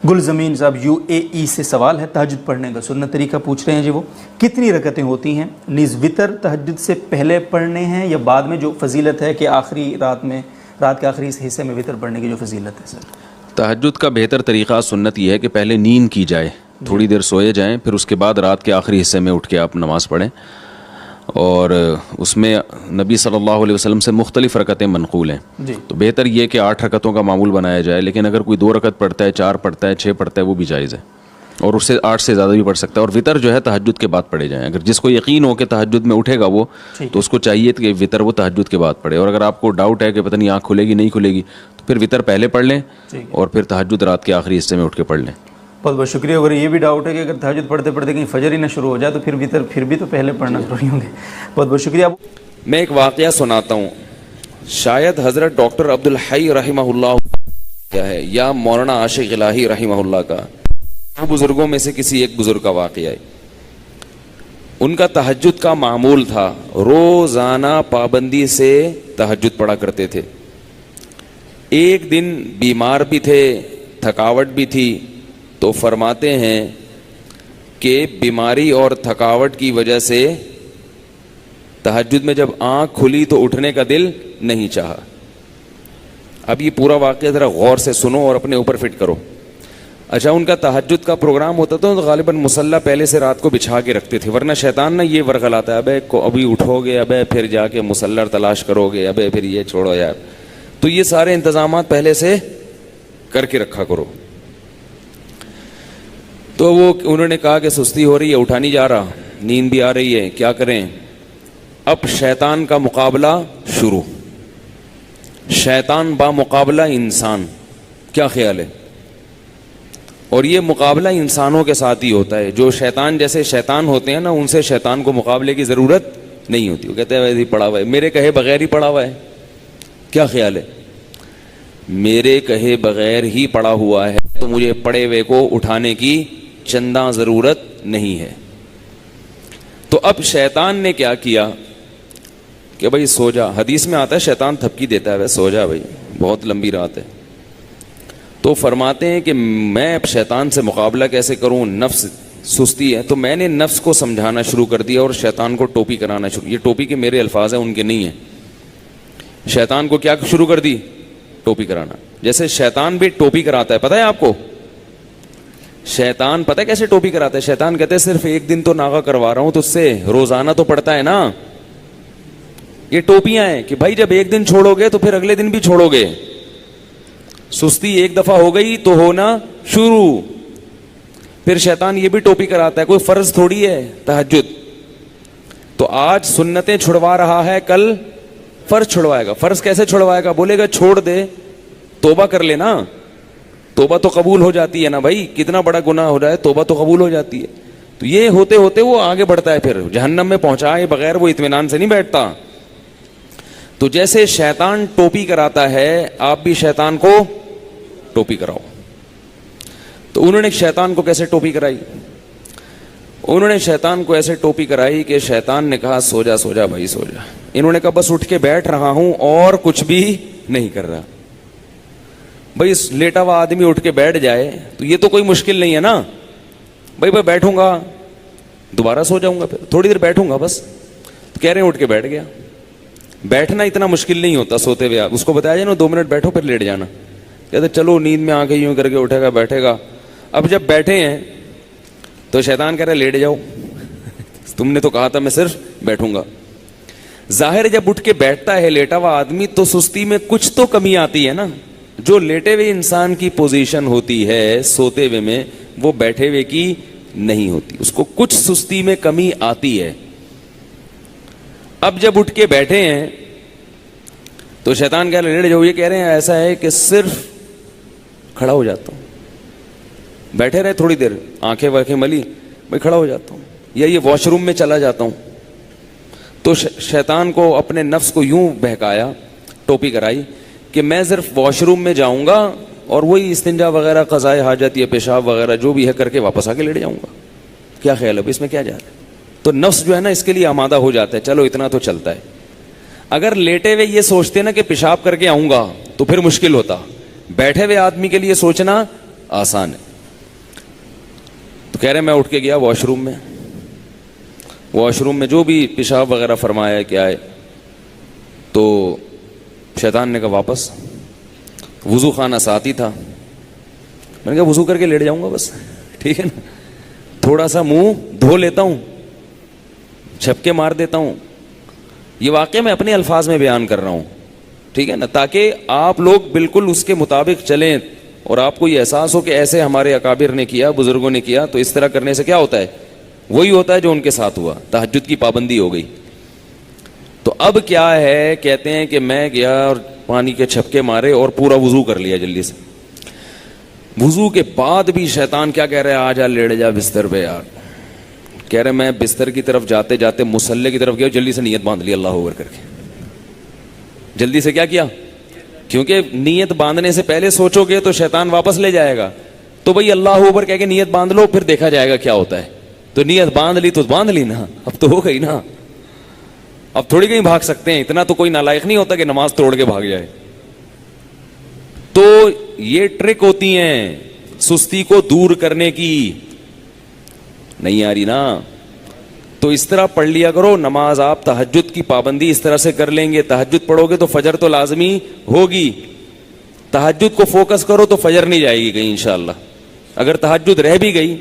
گلزمین صاحب UAE سے سوال ہے تہجد پڑھنے کا سنت طریقہ پوچھ رہے ہیں جی. وہ کتنی رکعتیں ہوتی ہیں؟ نیز وطر تہجد سے پہلے پڑھنے ہیں یا بعد میں؟ جو فضیلت ہے کہ آخری رات کے آخری حصے میں وطر پڑھنے کی جو فضیلت ہے سر. تہجد کا بہتر طریقہ سنت یہ ہے کہ پہلے نیند کی جائے, تھوڑی دیر سوئے جائیں, پھر اس کے بعد رات کے آخری حصے میں اٹھ کے آپ نماز پڑھیں. اور اس میں نبی صلی اللہ علیہ وسلم سے مختلف رکعتیں منقول ہیں جی. تو بہتر یہ کہ 8 رکعتوں کا معمول بنایا جائے, لیکن اگر کوئی 2 رکعت پڑھتا ہے, 4 پڑھتا ہے, 6 پڑھتا ہے, وہ بھی جائز ہے, اور اس سے 8 سے زیادہ بھی پڑھ سکتا ہے. اور وطر جو ہے تہجد کے بعد پڑھے جائیں. اگر جس کو یقین ہو کہ تہجد میں اٹھے گا وہ, تو اس کو چاہیے کہ وطر وہ تہجد کے بعد پڑھے. اور اگر آپ کو ڈاؤٹ ہے کہ پتہ نہیں آنکھ کھلے گی نہیں کھلے گی, تو پھر وطر پہلے پڑھ لیں اور پھر تہجد رات کے آخری حصے میں اٹھ کے پڑھ لیں. بہت بہت شکریہ. اگر یہ بھی ڈاؤٹ ہے کہ اگر تہجد پڑھتے پڑھتے کہیں فجر ہی نہ شروع ہو جائے تو پھر وطر پھر بھی تو پہلے پڑھنا ضروری ہوں گے. بہت بہت شکریہ. میں ایک واقعہ سناتا ہوں. شاید حضرت ڈاکٹر عبدالحی رحمہ اللہ کیا ہے یا مولانا عاشق الہی رحمہ اللہ کا, دو بزرگوں میں سے کسی ایک بزرگ کا واقعہ ہے. ان کا تہجد کا معمول تھا, روزانہ پابندی سے تہجد پڑھا کرتے تھے. ایک دن بیمار بھی تھے, تھکاوٹ بھی تھی, تو فرماتے ہیں کہ بیماری اور تھکاوٹ کی وجہ سے تہجد میں جب آنکھ کھلی تو اٹھنے کا دل نہیں چاہا. اب یہ پورا واقعہ ذرا غور سے سنو اور اپنے اوپر فٹ کرو. اچھا, ان کا تہجد کا پروگرام ہوتا تھا تو غالباً مصلی پہلے سے رات کو بچھا کے رکھتے تھے, ورنہ شیطان نہ یہ ورغلاتا ہے, ابھی اٹھو گے, پھر جا کے مصلی تلاش کرو گے, پھر یہ چھوڑو یار. تو یہ سارے انتظامات پہلے سے کر کے رکھا کرو. تو انہوں نے کہا کہ سستی ہو رہی ہے, اٹھا نہیں جا رہا, نیند بھی آ رہی ہے, کیا کریں؟ اب شیطان کا مقابلہ شروع. شیطان با مقابلہ انسان, کیا خیال ہے؟ اور یہ مقابلہ انسانوں کے ساتھ ہی ہوتا ہے. جو شیطان جیسے شیطان ہوتے ہیں نا, ان سے شیطان کو مقابلے کی ضرورت نہیں ہوتی. وہ کہتے ہیں ویسے ہی پڑا ہوا ہے, میرے کہے بغیر ہی پڑا ہوا ہے. کیا خیال ہے؟ میرے کہے بغیر ہی پڑا ہوا ہے تو مجھے پڑے ہوئے کو اٹھانے کی چندہ ضرورت نہیں ہے. تو اب شیطان نے کیا کیا کہ بھائی سو جا. حدیث میں آتا ہے شیطان تھپکی دیتا ہے, سو جا بھائی, بہت لمبی رات ہے. تو فرماتے ہیں کہ میں اب شیطان سے مقابلہ کیسے کروں, نفس سستی ہے. تو میں نے نفس کو سمجھانا شروع کر دیا اور شیطان کو ٹوپی کرانا شروع. یہ ٹوپی کے میرے الفاظ ہیں, ان کے نہیں ہیں. شیطان کو کیا شروع کر دی؟ ٹوپی کرانا. جیسے شیطان بھی ٹوپی کراتا ہے, پتہ ہے آپ کو شیطان پتہ ہے کیسے ٹوپی کراتا ہے؟ شیطان کہتے ہیں صرف ایک دن تو ناغہ کروا رہا ہوں تو اس سے روزانہ تو پڑتا ہے نا. یہ ٹوپیاں ہیں کہ بھائی جب ایک دن چھوڑو گے تو پھر اگلے دن بھی چھوڑو گے. سستی ایک دفعہ ہو گئی تو ہونا شروع. پھر شیطان یہ بھی ٹوپی کراتا ہے, کوئی فرض تھوڑی ہے تہجد. تو آج سنتیں چھڑوا رہا ہے, کل فرض چھڑوائے گا. فرض کیسے چھڑوائے گا؟ بولے گا چھوڑ دے, توبہ کر لینا. توبہ تو قبول ہو جاتی ہے نا بھائی, کتنا بڑا گناہ ہو جائے توبہ تو قبول ہو جاتی ہے. تو یہ ہوتے ہوتے وہ آگے بڑھتا ہے, پھر جہنم میں پہنچائے بغیر وہ اطمینان سے نہیں بیٹھتا. تو جیسے شیطان ٹوپی کراتا ہے, آپ بھی شیطان کو ٹوپی کراؤ. تو انہوں نے شیطان کو کیسے ٹوپی کرائی؟ انہوں نے شیطان کو ایسے ٹوپی کرائی کہ شیطان نے کہا سو جا سو جا بھائی سو جا. انہوں نے کہا بس اٹھ کے بیٹھ رہا ہوں اور کچھ بھی نہیں کر رہا. بھائی لیٹا ہوا آدمی اٹھ کے بیٹھ جائے تو یہ تو کوئی مشکل نہیں ہے نا. بھائی بیٹھوں گا دوبارہ سو جاؤں گا, پھر تھوڑی دیر بیٹھوں گا بس. تو کہہ رہے ہیں اٹھ کے بیٹھ گیا. بیٹھنا اتنا مشکل نہیں ہوتا سوتے ہوئے. آپ اس کو بتایا جائے نا 2 منٹ بیٹھو پھر لیٹ جانا. کہتے چلو نیند میں آ کے یوں کر کے اٹھے گا بیٹھے گا. اب جب بیٹھے ہیں تو شیطان کہہ رہا ہے لیٹ جاؤ, تم نے تو کہا تھا میں صرف بیٹھوں گا. ظاہر جب اٹھ کے بیٹھتا ہے لیٹا ہوا آدمی تو سستی میں کچھ تو کمی آتی ہے نا. جو لیٹے ہوئے انسان کی پوزیشن ہوتی ہے سوتے ہوئے میں, وہ بیٹھے ہوئے کی نہیں ہوتی. اس کو کچھ سستی میں کمی آتی ہے. اب جب اٹھ کے بیٹھے ہیں تو شیطان کہہ رہے لیٹ جاؤ. یہ کہہ رہے ہیں ایسا ہے کہ صرف کھڑا ہو جاتا ہوں. بیٹھے رہے تھوڑی دیر, آنکھیں واکھیں ملی, میں کھڑا ہو جاتا ہوں, یا یہ واش روم میں چلا جاتا ہوں. تو شیطان کو اپنے نفس کو یوں بہکایا, ٹوپی کرائی کہ میں صرف واش روم میں جاؤں گا اور وہی استنجا وغیرہ قضائے حاجت یا پیشاب وغیرہ جو بھی ہے کر کے واپس آ کے لیٹ جاؤں گا. کیا خیال ہے اس میں کیا جا رہا ہے؟ تو نفس جو ہے نا اس کے لیے آمادہ ہو جاتا ہے, چلو اتنا تو چلتا ہے. اگر لیٹے ہوئے یہ سوچتے نا کہ پیشاب کر کے آؤں گا تو پھر مشکل ہوتا. بیٹھے ہوئے آدمی کے لیے سوچنا آسان ہے. تو کہہ رہے میں اٹھ کے گیا واش روم میں جو بھی پیشاب وغیرہ فرمایا ہے کیا ہے, تو شیطان نے کہا واپس. وضو خانہ ساتھ ہی تھا. میں نے کہا وضو کر کے لیٹ جاؤں گا بس, ٹھیک ہے نا, تھوڑا سا منہ دھو لیتا ہوں, چھپکے مار دیتا ہوں. یہ واقعہ میں اپنے الفاظ میں بیان کر رہا ہوں, ٹھیک ہے نا, تاکہ آپ لوگ بالکل اس کے مطابق چلیں اور آپ کو یہ احساس ہو کہ ایسے ہمارے اکابر نے کیا, بزرگوں نے کیا, تو اس طرح کرنے سے کیا ہوتا ہے, وہی ہوتا ہے جو ان کے ساتھ ہوا, تہجد کی پابندی ہو گئی. تو اب کیا ہے, کہتے ہیں کہ میں گیا اور پانی کے چھپکے مارے اور پورا وضو کر لیا جلدی سے. وضو کے بعد بھی شیطان کیا کہہ رہا ہے, آ جا لیٹ جا بستر پہ یار. کہہ رہے میں بستر کی طرف جاتے جاتے مصلی کی طرف گیا, جلدی سے نیت باندھ لی اللہ اکبر کر کے. جلدی سے کیا کیا, کیونکہ نیت باندھنے سے پہلے سوچو گے تو شیطان واپس لے جائے گا. تو بھئی اللہ اکبر کہہ کے نیت باندھ لو, پھر دیکھا جائے گا کیا ہوتا ہے. تو نیت باندھ لی تو باندھ لی نا, اب تو ہو گئی نا, اب تھوڑی کہیں بھاگ سکتے ہیں. اتنا تو کوئی نالائق نہیں ہوتا کہ نماز توڑ کے بھاگ جائے. تو یہ ٹرک ہوتی ہیں سستی کو دور کرنے کی. نہیں آ رہی نا, تو اس طرح پڑھ لیا کرو نماز. آپ تہجد کی پابندی اس طرح سے کر لیں گے, تہجد پڑھو گے تو فجر تو لازمی ہوگی. تہجد کو فوکس کرو تو فجر نہیں جائے گی کہیں انشاءاللہ. اگر تہجد رہ بھی گئی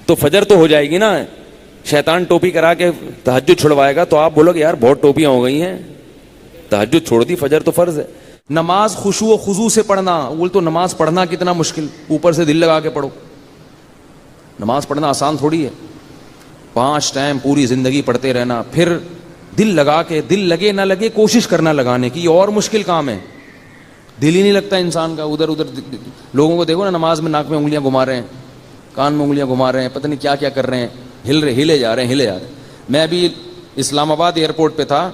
تو فجر تو ہو جائے گی نا. شیطان ٹوپی کرا کے تہجد چھڑوائے گا تو آپ بولو کہ یار بہت ٹوپیاں ہو گئی ہیں, تہجد چھوڑ دی, فجر تو فرض ہے. نماز خشوع و خضوع سے پڑھنا, بول تو نماز پڑھنا کتنا مشکل, اوپر سے دل لگا کے پڑھو. نماز پڑھنا آسان تھوڑی ہے, 5 ٹائم پوری زندگی پڑھتے رہنا, پھر دل لگا کے, دل لگے نہ لگے کوشش کرنا لگانے کی, یہ اور مشکل کام ہے. دل ہی نہیں لگتا انسان کا, ادھر ادھر لوگوں کو دیکھو نا نماز میں ناک میں انگلیاں گھما رہے ہیں, کان میں انگلیاں گھما رہے ہیں, پتہ نہیں کیا کیا کر رہے ہیں, ہلے جا رہے ہیں. میں ابھی اسلام آباد ایئرپورٹ پہ تھا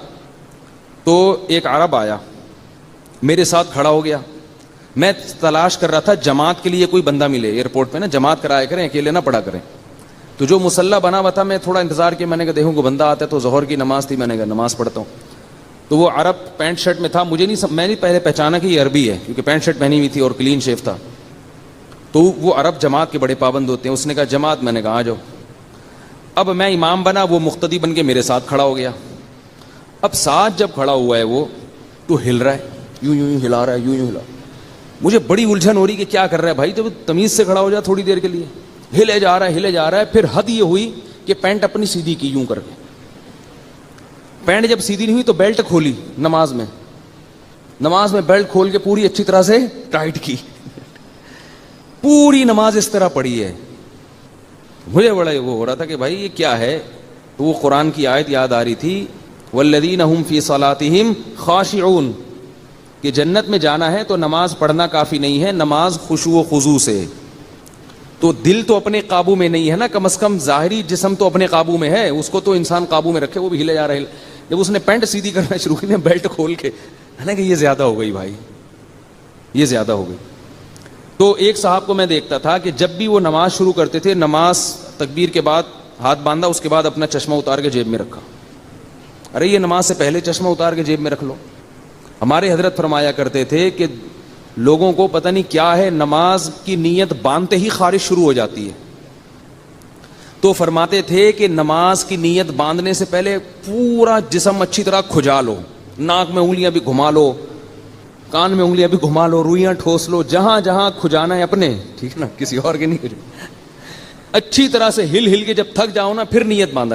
تو ایک عرب آیا, میرے ساتھ کھڑا ہو گیا. میں تلاش کر رہا تھا جماعت کے لیے کوئی بندہ ملے ایئرپورٹ پہ نا, جماعت کرایا کریں, اکیلے نہ پڑھا کریں. تو جو مسلح بنا ہوا تھا, میں تھوڑا انتظار کیا, میں نے کہا دیکھوں کوئی بندہ آتا ہے. تو ظہر کی نماز تھی, میں نے کہا نماز پڑھتا ہوں. تو وہ عرب پینٹ شرٹ میں تھا, مجھے میں نہیں پہلے پہچانا کہ یہ عربی ہے, کیونکہ پینٹ شرٹ پہنی ہوئی تھی اور کلین شیف تھا. تو وہ عرب جماعت کے بڑے پابند ہوتے ہیں. اس نے کہا جماعت, میں نے کہا آ جاؤ. اب میں امام بنا, وہ مقتدی بن کے میرے ساتھ کھڑا ہو گیا. اب ساتھ جب کھڑا ہوا ہے وہ, تو ہل رہا ہے, یوں یوں ہلا رہا ہے, یوں ہلا. مجھے بڑی الجھن ہو رہی کہ کیا کر رہا ہے بھائی, تو تمیز سے کھڑا ہو جا تھوڑی دیر کے لیے. ہلے جا رہا ہے. پھر حد یہ ہوئی کہ پینٹ اپنی سیدھی کی یوں کر کے. پینٹ جب سیدھی نہیں ہوئی تو بیلٹ کھولی نماز میں بیلٹ کھول کے پوری اچھی طرح سے ٹائٹ کی. پوری نماز اس طرح پڑھی ہے. مجھے بڑا وہ ہو رہا تھا کہ بھائی یہ کیا ہے. تو وہ قرآن کی آیت یاد آ رہی تھی, والذین هم فی صلاتہم خاشعون, کہ جنت میں جانا ہے تو نماز پڑھنا کافی نہیں ہے, نماز خشوع و خضوع سے. تو دل تو اپنے قابو میں نہیں ہے نا, کم از کم ظاہری جسم تو اپنے قابو میں ہے, اس کو تو انسان قابو میں رکھے. وہ بھی ہلے جا رہا ہے. جب اس نے پینٹ سیدھی کرنا شروع کی, بیلٹ کھول کے, ہے نا کہ یہ زیادہ ہو گئی بھائی, یہ زیادہ ہو گئی. تو ایک صاحب کو میں دیکھتا تھا کہ جب بھی وہ نماز شروع کرتے تھے, نماز تکبیر کے بعد ہاتھ باندھا, اس کے بعد اپنا چشمہ اتار کے جیب میں رکھا. ارے یہ نماز سے پہلے چشمہ اتار کے جیب میں رکھ لو. ہمارے حضرت فرمایا کرتے تھے کہ لوگوں کو پتہ نہیں کیا ہے, نماز کی نیت باندھتے ہی خارش شروع ہو جاتی ہے. تو فرماتے تھے کہ نماز کی نیت باندھنے سے پہلے پورا جسم اچھی طرح کھجا لو, ناک میں انگلیاں بھی گھما لو, کان میں انگلیاں بھی گھما لو, روئیاں ٹھوس لو, جہاں جہاں کھجانا ہے اپنے, ٹھیک ہے نا, کسی اور کے نہیں کھجانا. اچھی طرح سے ہل کے جب تھک جاؤ نا, پھر نیت باندھا.